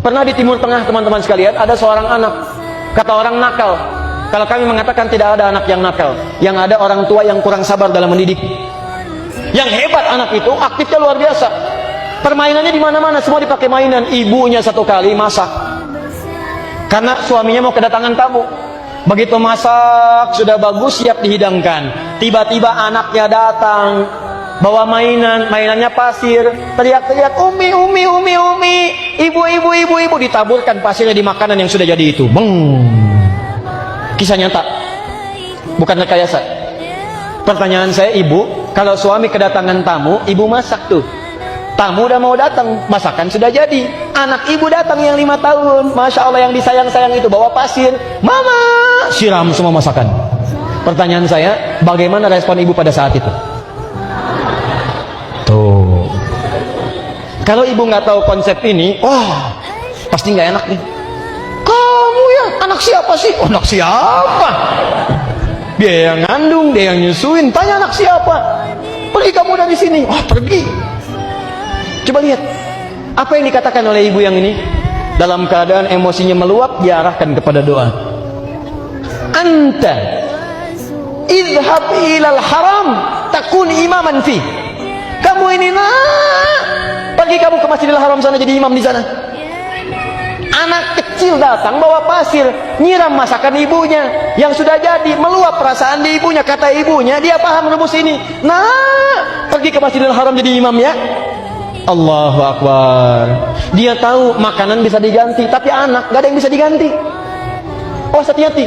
Pernah di Timur Tengah, teman-teman sekalian, ada seorang anak, kata orang nakal. Kalau kami mengatakan tidak ada anak yang nakal, yang ada orang tua yang kurang sabar dalam mendidik. Yang hebat anak itu, aktifnya luar biasa. Permainannya di mana-mana, semua dipakai mainan. Ibunya satu kali masak, karena suaminya mau kedatangan tamu. Begitu masak, sudah bagus, siap dihidangkan. Tiba-tiba anaknya datang, bawa mainan, mainannya pasir, teriak-teriak, "Umi, umi, umi, umi, ibu, ibu, ibu, ibu." Ditaburkan pasirnya di makanan yang sudah jadi itu. Beng. Kisah nyata, bukan rekayasa. Pertanyaan saya, ibu, kalau suami kedatangan tamu, ibu masak tuh. Tamu udah mau datang, masakan sudah jadi. Anak ibu datang yang 5 tahun, Masya Allah, yang disayang-sayang itu, bawa pasir. "Mama," siram semua masakan. Pertanyaan saya, bagaimana respon ibu pada saat itu? Tuh. Kalau ibu nggak tahu konsep ini, wah, pasti nggak enak nih. "Kamu ya, anak siapa sih?" "Oh, anak siapa? Dia yang ngandung, dia yang nyusuin. Tanya anak siapa. Pergi kamu dari sini." "Oh, pergi." Coba lihat, apa yang dikatakan oleh ibu yang ini? Dalam keadaan emosinya meluap, diarahkan kepada doa. "Anta idhab ilal haram takun imaman fi." Kamu ini pergi kamu ke Masjidil Haram sana, jadi imam di sana. Anak kecil datang bawa pasir, nyiram masakan ibunya yang sudah jadi, meluap perasaan di ibunya. Kata ibunya, dia paham rumus ini. Pergi ke Masjidil Haram jadi imam ya. Allahu Akbar. Dia tahu makanan bisa diganti, tapi anak gak ada yang bisa diganti. Awas, hati-hati.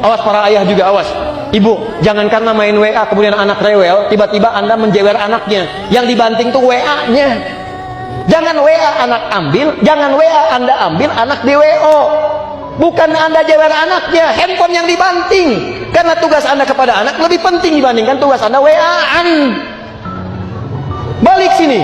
Awas para ayah juga, awas. Ibu, jangan karena main WA kemudian anak rewel, tiba-tiba Anda menjewer anaknya. Yang dibanting tuh WA-nya. Jangan WA anak ambil, jangan WA Anda ambil, anak di WO. Bukan Anda jewer anaknya, handphone yang dibanting. Karena tugas Anda kepada anak lebih penting dibandingkan tugas Anda WA-an. Balik sini.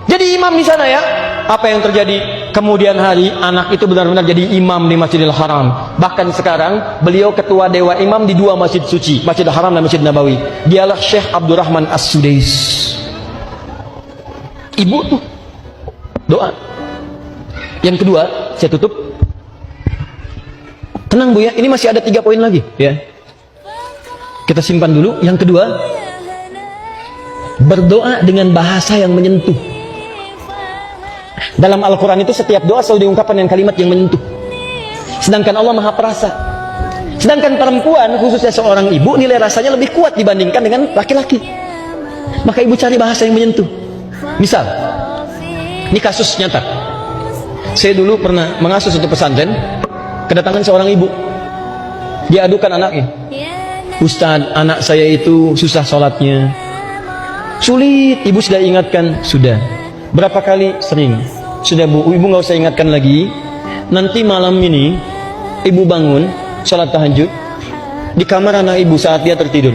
Jadi imam di sana ya. Apa yang terjadi? Kemudian hari anak itu benar-benar jadi imam di Masjidil Haram. Bahkan sekarang beliau ketua dewa imam di 2 masjid suci, Masjidil Haram dan Masjid Nabawi. Dialah Syekh Abdurrahman As-Sudais. Ibu tuh doa. Yang kedua, saya tutup. Tenang Bu ya, ini masih ada 3 poin lagi ya. Kita simpan dulu. Yang kedua, berdoa dengan bahasa yang menyentuh. Dalam Al-Quran itu setiap doa selalu diungkapkan dengan kalimat yang menyentuh. Sedangkan Allah Maha Perasa. Sedangkan perempuan, khususnya seorang ibu, nilai rasanya lebih kuat dibandingkan dengan laki-laki. Maka ibu cari bahasa yang menyentuh. Misal, ini kasus nyata. Saya dulu pernah mengasuh satu pesantren, kedatangan seorang ibu. Dia adukan anaknya. "Ustaz, anak saya itu susah sholatnya. Sulit." Ibu sudah ingatkan, sudah. Berapa kali? Sering. Sudah Bu, ibu nggak usah ingatkan lagi. Nanti malam ini ibu bangun sholat tahajud di kamar anak ibu saat dia tertidur.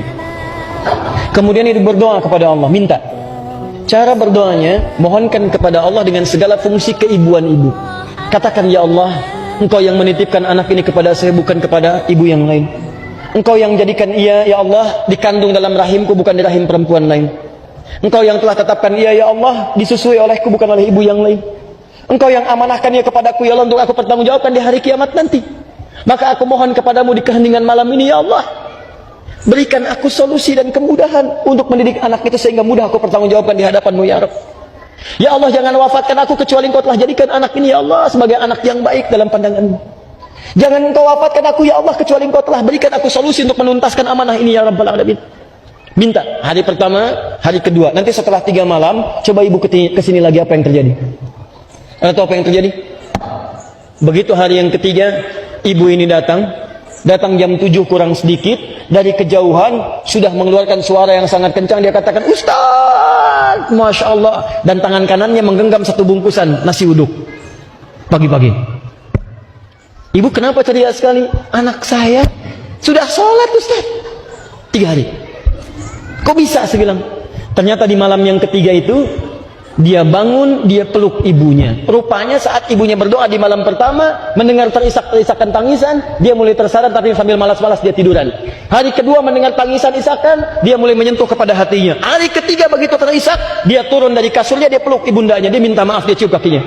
Kemudian ibu berdoa kepada Allah, minta. Cara berdoanya, mohonkan kepada Allah dengan segala fungsi keibuan ibu. Katakan, "Ya Allah, Engkau yang menitipkan anak ini kepada saya, bukan kepada ibu yang lain. Engkau yang jadikan ia, ya Allah, dikandung dalam rahimku, bukan di rahim perempuan lain. Engkau yang telah tetapkan ia, ya Allah, disusui olehku, bukan oleh ibu yang lain. Engkau yang amanahkan ia kepadaku, ya Allah, untuk aku pertanggungjawabkan di hari kiamat nanti. Maka aku mohon kepadamu di keheningan malam ini, ya Allah, berikan aku solusi dan kemudahan untuk mendidik anak itu sehingga mudah aku pertanggungjawabkan di hadapanmu, ya Rabb. Ya Allah, jangan wafatkan aku kecuali Engkau telah jadikan anak ini, ya Allah, sebagai anak yang baik dalam pandanganmu. Jangan Engkau wafatkan aku, ya Allah, kecuali Engkau telah berikan aku solusi untuk menuntaskan amanah ini, ya Rabbal Alamin." Minta hari pertama, hari kedua. Nanti setelah 3 malam, coba ibu kesini lagi, apa yang terjadi? Atau apa yang terjadi? Begitu hari yang ketiga, ibu ini datang jam 7 kurang sedikit. Dari kejauhan sudah mengeluarkan suara yang sangat kencang. Dia katakan, "Ustaz, Masya Allah." Dan tangan kanannya menggenggam 1 bungkusan nasi uduk. Pagi-pagi. "Ibu kenapa ceria sekali?" "Anak saya sudah sholat Ustaz 3 hari." "Kok bisa?" saya bilang. Ternyata di malam yang ketiga itu dia bangun, dia peluk ibunya. Rupanya saat ibunya berdoa di malam pertama, mendengar terisak-terisakan tangisan, dia mulai tersadar tapi sambil malas-malas dia tiduran. Hari kedua mendengar tangisan-isakan, dia mulai menyentuh kepada hatinya. Hari ketiga begitu terisak, dia turun dari kasurnya, dia peluk ibundanya, dia minta maaf, dia cium kakinya.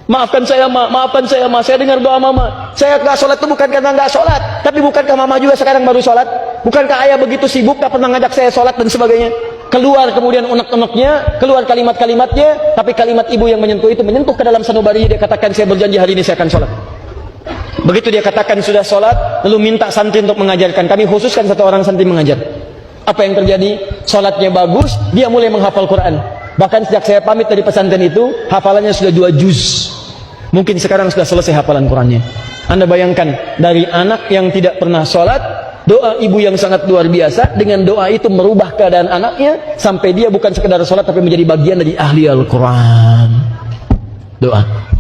Maafkan saya ma, maafkan saya ma, saya dengar doa mama. Saya gak sholat itu bukan karena gak sholat, tapi bukankah mama juga sekarang baru sholat? Bukankah ayah begitu sibuk gak pernah ngajak saya sholat dan sebagainya? Keluar kemudian unek-uneknya, keluar kalimat-kalimatnya, tapi kalimat ibu yang menyentuh itu menyentuh ke dalam sanubarinya. Dia katakan, saya berjanji hari ini saya akan sholat. Begitu dia katakan sudah sholat, lalu minta santri untuk mengajarkan. Kami khususkan satu orang santri mengajar. Apa yang terjadi? Sholatnya bagus, dia mulai menghafal Quran. Bahkan sejak saya pamit dari pesantren itu, hafalannya sudah 2 juz. Mungkin sekarang sudah selesai hafalan Qurannya. Anda bayangkan, dari anak yang tidak pernah sholat, doa ibu yang sangat luar biasa, dengan doa itu merubah keadaan anaknya, sampai dia bukan sekedar sholat, tapi menjadi bagian dari ahli Al-Quran. Doa.